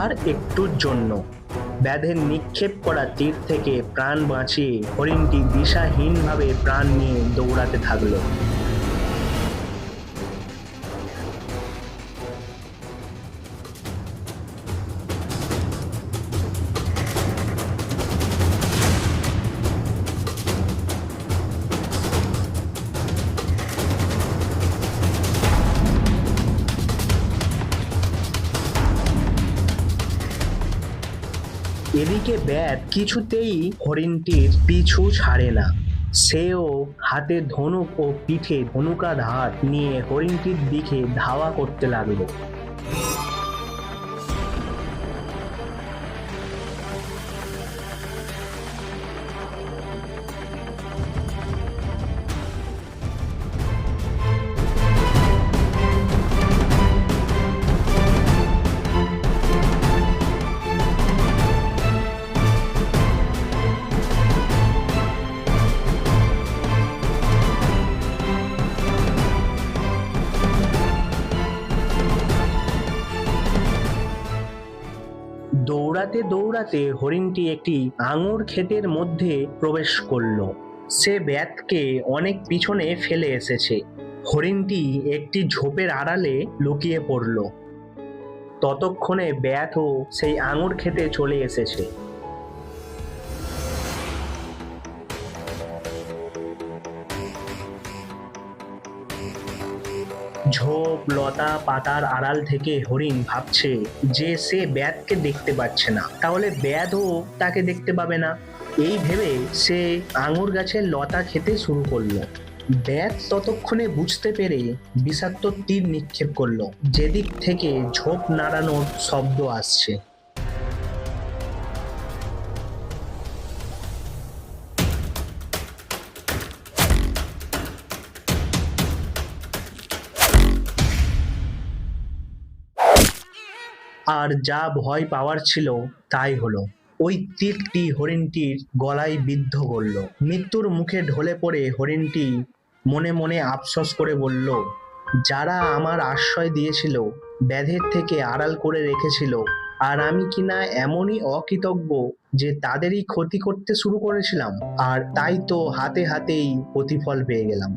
আর একটুর জন্য ব্যাধের নিক্ষেপ করা তীর থেকে প্রাণ বাঁচিয়ে হরিণটি দিশাহীনভাবে প্রাণ নিয়ে দৌড়াতে থাকলো। এদিকে ব্যাধ কিছুতেই হরিণটির পিছু ছাড়ে না। সেও হাতে ধনুক ও পিঠে ধনুকাধার নিয়ে হরিণটির দিকে ধাওয়া করতে লাগলো। দৌড়াতে দৌড়াতে হরিণটি একটি আঙুর ক্ষেতের মধ্যে প্রবেশ করলো। সে ব্যাধকে অনেক পিছনে ফেলে এসেছে। হরিণটি একটি ঝোপের আড়ালে লুকিয়ে পড়ল। ততক্ষণে ব্যাধও সেই আঙুর ক্ষেতে চলে এসেছে। ঝোপ লতা পাতার আড়াল থেকে হরিণ ভাবছে যে সে ব্যাধকে দেখতে পাচ্ছে না, তাহলে ব্যাধও তাকে দেখতে পাবে না। এই ভেবে সে আঙুর গাছের লতা খেতে শুরু করলো। ব্যাধ ততক্ষণে বুঝতে পেরে বিষাক্ত তীর নিক্ষেপ করলো, যেদিক থেকে ঝোপ নাড়ানোর শব্দ আসছে। আর যা ভয় পাওয়ার ছিল তাই হলো। ওই তীরটি হরিণটির গলায় বিদ্ধ করল। মৃত্যুর মুখে ঢলে পড়ে হরিণটি মনে মনে আফসোস করে বলল, যারা আমার আশ্রয় দিয়েছিল, ব্যাধের থেকে আড়াল করে রেখেছিল, আর আমি কিনা এমনই অকৃতজ্ঞ যে তাদেরই ক্ষতি করতে শুরু করেছিলাম, আর তাই তো হাতে হাতেই প্রতিফল পেয়ে গেলাম।